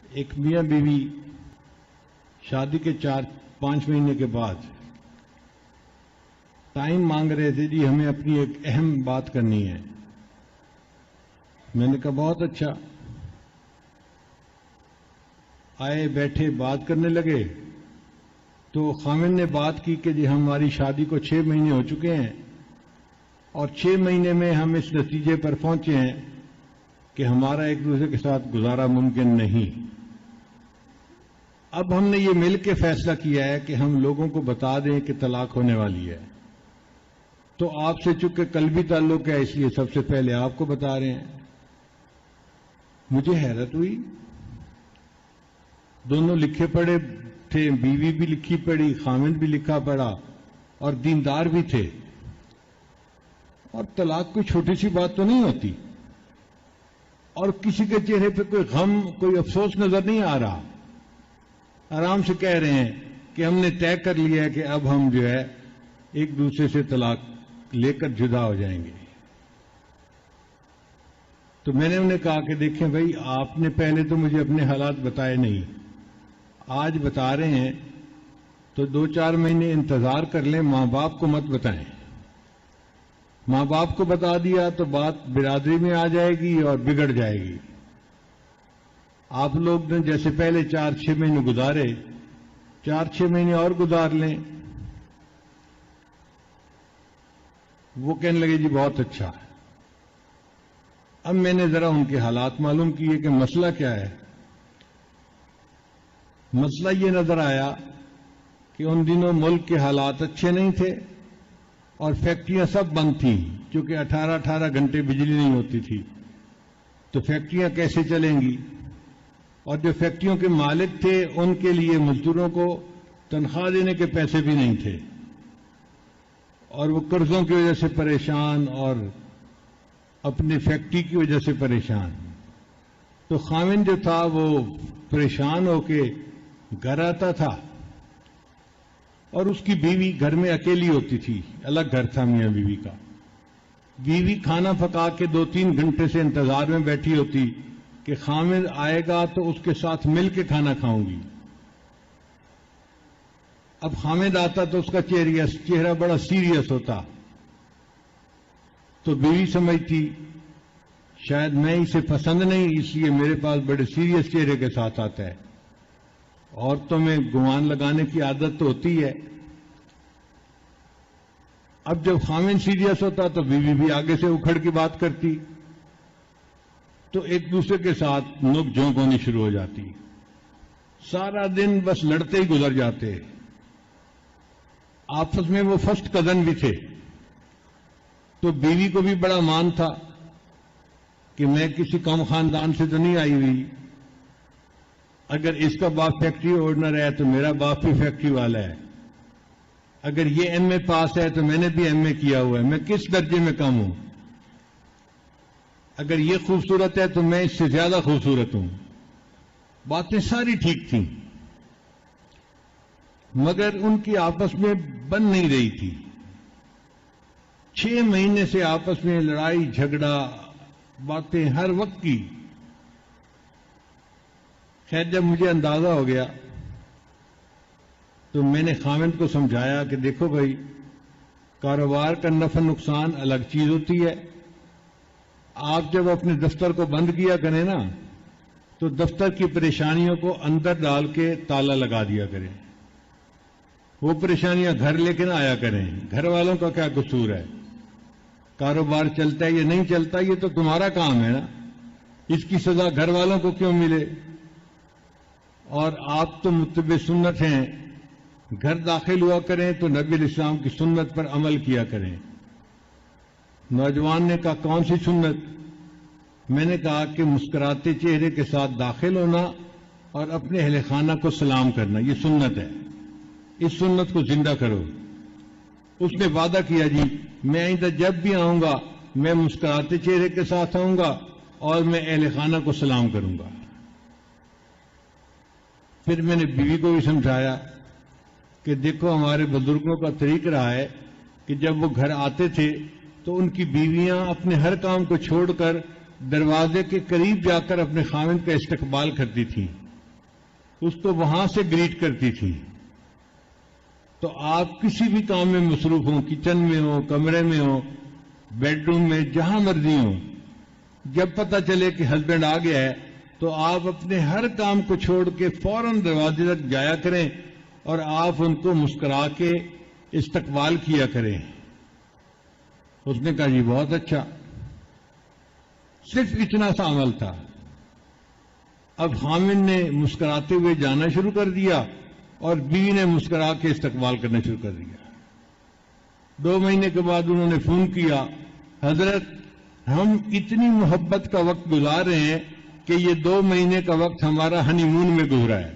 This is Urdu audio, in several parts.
ایک میاں بیوی شادی کے 4-5 مہینے کے بعد ٹائم مانگ رہے تھے، جی ہمیں اپنی ایک اہم بات کرنی ہے۔ میں نے کہا بہت اچھا۔ آئے بیٹھے بات کرنے لگے تو خامن نے بات کی کہ جی ہماری شادی کو 6 مہینے ہو چکے ہیں اور 6 مہینے میں ہم اس نتیجے پر پہنچے ہیں کہ ہمارا ایک دوسرے کے ساتھ گزارا ممکن نہیں۔ اب ہم نے یہ مل کے فیصلہ کیا ہے کہ ہم لوگوں کو بتا دیں کہ طلاق ہونے والی ہے، تو آپ سے چونکہ قلبی تعلق ہے اس لیے سب سے پہلے آپ کو بتا رہے ہیں۔ مجھے حیرت ہوئی، دونوں لکھے پڑھے تھے، بیوی بھی لکھی پڑھی، خامند بھی لکھا پڑھا اور دیندار بھی تھے، اور طلاق کوئی چھوٹی سی بات تو نہیں ہوتی، اور کسی کے چہرے پہ کوئی غم کوئی افسوس نظر نہیں آ رہا۔ آرام سے کہہ رہے ہیں کہ ہم نے طے کر لیا ہے کہ اب ہم جو ہے ایک دوسرے سے طلاق لے کر جدا ہو جائیں گے۔ تو میں نے انہیں کہا کہ دیکھیں بھائی، آپ نے پہلے تو مجھے اپنے حالات بتائے نہیں، آج بتا رہے ہیں تو 2-4 مہینے انتظار کر لیں، ماں باپ کو مت بتائیں۔ ماں باپ کو بتا دیا تو بات برادری میں آ جائے گی اور بگڑ جائے گی۔ آپ لوگ نے جیسے پہلے 4-6 مہینے گزارے، 4-6 مہینے اور گزار لیں۔ وہ کہنے لگے جی بہت اچھا۔ اب میں نے ذرا ان کے حالات معلوم کیے کہ مسئلہ کیا ہے۔ مسئلہ یہ نظر آیا کہ ان دنوں ملک کے حالات اچھے نہیں تھے اور فیکٹریاں سب بند تھیں، کیونکہ 18 گھنٹے بجلی نہیں ہوتی تھی، تو فیکٹریاں کیسے چلیں گی؟ اور جو فیکٹریوں کے مالک تھے ان کے لیے مزدوروں کو تنخواہ دینے کے پیسے بھی نہیں تھے، اور وہ قرضوں کی وجہ سے پریشان اور اپنی فیکٹری کی وجہ سے پریشان۔ تو خامن جو تھا وہ پریشان ہو کے گھر آتا تھا، اور اس کی بیوی گھر میں اکیلی ہوتی تھی، الگ گھر تھا میاں بیوی کا۔ بیوی کھانا پکا کے 2-3 گھنٹے سے انتظار میں بیٹھی ہوتی کہ خامن آئے گا تو اس کے ساتھ مل کے کھانا کھاؤں گی۔ اب خامد آتا تو اس کا چہرہ بڑا سیریس ہوتا، تو بیوی سمجھتی شاید میں اسے پسند نہیں، اس لیے میرے پاس بڑے سیریس چہرے کے ساتھ آتا ہے۔ عورتوں میں گمان لگانے کی عادت تو ہوتی ہے۔ اب جب خامن سیریس ہوتا تو بیوی بھی آگے سے اکھڑ کی بات کرتی، تو ایک دوسرے کے ساتھ نوک جھونک ہونی شروع ہو جاتی، سارا دن بس لڑتے ہی گزر جاتے۔ آپس میں وہ فرسٹ کزن بھی تھے، تو بیوی کو بھی بڑا مان تھا کہ میں کسی کم خاندان سے تو نہیں آئی ہوئی، اگر اس کا باپ فیکٹری اونر ہے تو میرا باپ بھی فیکٹری والا ہے، اگر یہ ایم اے پاس ہے تو میں نے بھی ایم اے کیا ہوا ہے، میں کس درجے میں کم ہوں؟ اگر یہ خوبصورت ہے تو میں اس سے زیادہ خوبصورت ہوں۔ باتیں ساری ٹھیک تھیں، مگر ان کی آپس میں بن نہیں رہی تھی۔ 6 مہینے سے آپس میں لڑائی جھگڑا، باتیں ہر وقت کی۔ خیر جب مجھے اندازہ ہو گیا تو میں نے خامند کو سمجھایا کہ دیکھو بھائی، کاروبار کا نفع نقصان الگ چیز ہوتی ہے۔ آپ جب اپنے دفتر کو بند کیا کریں نا، تو دفتر کی پریشانیوں کو اندر ڈال کے تالا لگا دیا کریں، وہ پریشانیاں گھر لے کے نہ آیا کریں۔ گھر والوں کا کیا قصور ہے؟ کاروبار چلتا ہے یا نہیں چلتا یہ تو تمہارا کام ہے نا، اس کی سزا گھر والوں کو کیوں ملے؟ اور آپ تو متبع سنت ہیں، گھر داخل ہوا کریں تو نبی علیہ السلام کی سنت پر عمل کیا کریں۔ نوجوان نے کہا کون سی سنت؟ میں نے کہا کہ مسکراتے چہرے کے ساتھ داخل ہونا اور اپنے اہل خانہ کو سلام کرنا، یہ سنت ہے، اس سنت کو زندہ کرو۔ اس نے وعدہ کیا جی میں آئندہ جب بھی آؤں گا میں مسکراتے چہرے کے ساتھ آؤں گا اور میں اہل خانہ کو سلام کروں گا۔ پھر میں نے بیوی کو بھی سمجھایا کہ دیکھو ہمارے بزرگوں کا طریق رہا ہے کہ جب وہ گھر آتے تھے تو ان کی بیویاں اپنے ہر کام کو چھوڑ کر دروازے کے قریب جا کر اپنے خاوند کا استقبال کرتی تھیں اس کو وہاں سے گریٹ کرتی تھی. تو آپ کسی بھی کام میں مصروف ہوں، کچن میں ہوں، کمرے میں ہوں، بیڈ روم میں، جہاں مرضی ہوں، جب پتہ چلے کہ ہسبینڈ آ گیا ہے تو آپ اپنے ہر کام کو چھوڑ کے فوراً دروازے تک جایا کریں اور آپ ان کو مسکرا کے استقبال کیا کریں. اس نے کہا جی بہت اچھا. صرف اتنا سا عمل تھا. اب خامن نے مسکراتے ہوئے جانا شروع کر دیا اور بیوی نے مسکرا کے استقبال کرنا شروع کر دیا. 2 مہینے کے بعد انہوں نے فون کیا، حضرت ہم اتنی محبت کا وقت گزار رہے ہیں کہ یہ 2 مہینے کا وقت ہمارا ہنی مون میں گزرا ہے،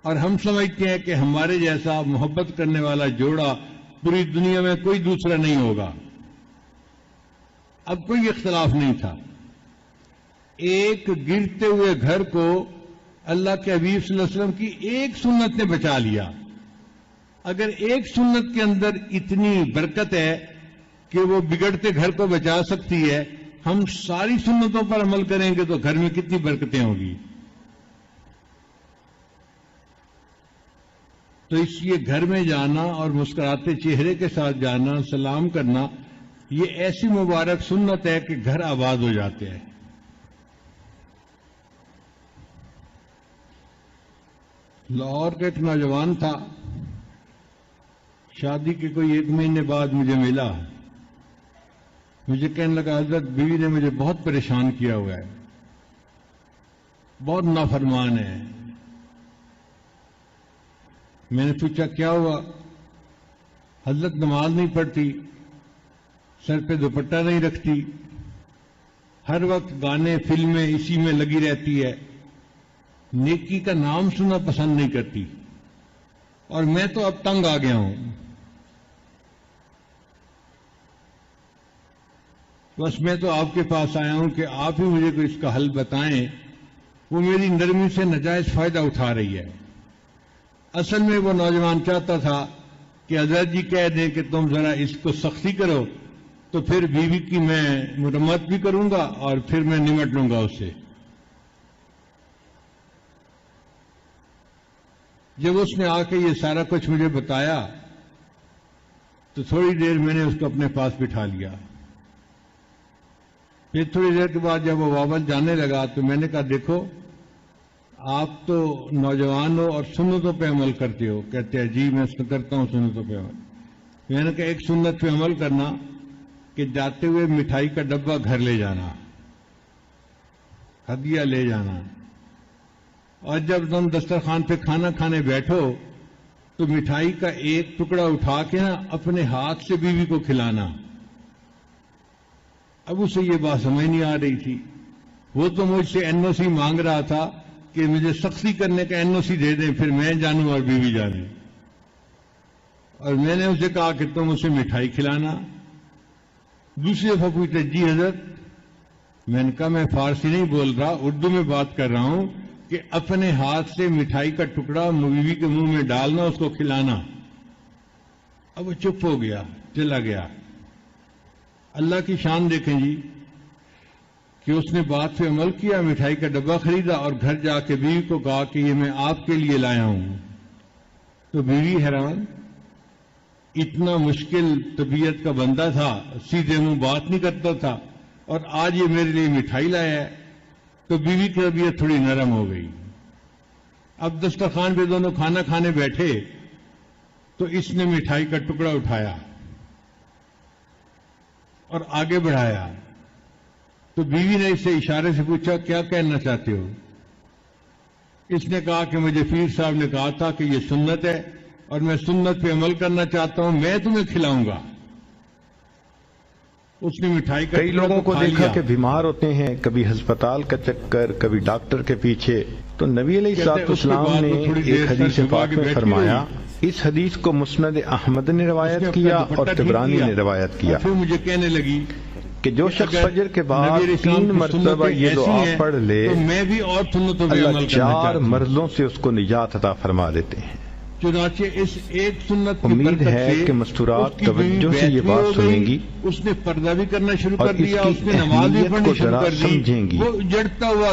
اور ہم سمجھتے ہیں کہ ہمارے جیسا محبت کرنے والا جوڑا پوری دنیا میں کوئی دوسرا نہیں ہوگا. اب کوئی اختلاف نہیں تھا. ایک گرتے ہوئے گھر کو اللہ کے حبیب صلی اللہ علیہ وسلم کی ایک سنت نے بچا لیا. اگر ایک سنت کے اندر اتنی برکت ہے کہ وہ بگڑتے گھر کو بچا سکتی ہے، ہم ساری سنتوں پر عمل کریں گے تو گھر میں کتنی برکتیں ہوں گی. تو اس لیے گھر میں جانا اور مسکراتے چہرے کے ساتھ جانا، سلام کرنا، یہ ایسی مبارک سنت ہے کہ گھر آباد ہو جاتے ہیں. لاہور کا ایک نوجوان تھا، شادی کے کوئی 1 مہینے بعد مجھے ملا. مجھے کہنے لگا حضرت بیوی نے مجھے بہت پریشان کیا ہوا ہے، بہت نافرمان ہے. میں نے پوچھا کیا ہوا؟ حضرت نماز نہیں پڑھتی، سر پہ دوپٹہ نہیں رکھتی، ہر وقت گانے فلمیں اسی میں لگی رہتی ہے، نیکی کا نام سننا پسند نہیں کرتی، اور میں تو اب تنگ آ گیا ہوں. بس میں تو آپ کے پاس آیا ہوں کہ آپ ہی مجھے کوئی اس کا حل بتائیں. وہ میری نرمی سے ناجائز فائدہ اٹھا رہی ہے. اصل میں وہ نوجوان چاہتا تھا کہ حضرت جی کہہ دیں کہ تم ذرا اس کو سختی کرو تو پھر بیوی کی میں مرمت بھی کروں گا اور پھر میں نمٹ لوں گا اس سے. جب اس نے آ کے یہ سارا کچھ مجھے بتایا تو تھوڑی دیر میں نے اس کو اپنے پاس بٹھا لیا. پھر تھوڑی دیر کے بعد جب وہ واپس جانے لگا تو میں نے کہا دیکھو آپ تو نوجوان ہو اور سنتوں پہ عمل کرتے ہو. کہتے ہیں جی میں کرتا ہوں سنتوں پہ عمل. میں نے کہا ایک سنت پہ عمل کرنا کہ جاتے ہوئے مٹھائی کا ڈبہ گھر لے جانا، ہدیہ لے جانا، اور جب تم دسترخوان پہ کھانا کھانے بیٹھو تو مٹھائی کا ایک ٹکڑا اٹھا کے نا اپنے ہاتھ سے بیوی کو کھلانا. اب اسے یہ بات سمجھ نہیں آ رہی تھی. وہ تو مجھ سے NOC مانگ رہا تھا کہ مجھے سختی کرنے کا NOC دے دیں پھر میں جانوں اور بیوی جانے. اور میں نے اسے کہا کہ تم اسے مٹھائی کھلانا. دوسری دفعہ پوچھتے جی حضرت. میں نے کہا میں فارسی نہیں بول رہا، اردو میں بات کر رہا ہوں کہ اپنے ہاتھ سے مٹھائی کا ٹکڑا بیوی کے منہ میں ڈالنا، اس کو کھلانا. اب وہ چپ ہو گیا، چلا گیا. اللہ کی شان دیکھیں جی کہ اس نے بات پہ عمل کیا، مٹھائی کا ڈبہ خریدا اور گھر جا کے بیوی کو کہا کہ یہ میں آپ کے لیے لایا ہوں. تو بیوی حیران، اتنا مشکل طبیعت کا بندہ تھا، سیدھے منہ بات نہیں کرتا تھا، اور آج یہ میرے لیے مٹھائی لایا ہے. تو بیوی کی طبیعت تھوڑی نرم ہو گئی. اب دسترخوان پہ دونوں کھانا کھانے بیٹھے تو اس نے مٹھائی کا ٹکڑا اٹھایا اور آگے بڑھایا. تو بیوی نے اس سے اشارے سے پوچھا کیا کہنا چاہتے ہو؟ اس نے کہا کہ مجھے پیر صاحب نے کہا تھا کہ یہ سنت ہے اور میں سنت پہ عمل کرنا چاہتا ہوں، میں تمہیں کھلاؤں گا. اس نے مٹھائی کا کئی لوگوں کو دیکھا کہ بیمار ہوتے ہیں، کبھی ہسپتال کا چکر، کبھی ڈاکٹر کے پیچھے. تو نبی علیہ الصلوۃ والسلام نے ایک حدیث پاک میں فرمایا، اس حدیث کو مسند احمد نے روایت کیا اور طبرانی نے روایت کیا پھر مجھے کہنے لگی کہ جو شخص فجر کے بعد 3 مرتبہ یہ دعا پڑھ لے میں بھی اور سنتوں پہ عمل اللہ کرنا 4 مرضوں سے اس کو نجات عطا فرما دیتے ہیں. چنانچہ اس ایک سنت کی امید برکت ہے سے کہ مستورات اس کی توجہ بیوی سے یہ بیٹھی بات ہو سنیں گئی، گی اس نے پردہ بھی کرنا شروع اور کر دیا، اس اس کی نے نماز بھی اہمیت پڑھنی کو شروع ذرا کر دی. سمجھیں گی. وہ اجڑتا ہوا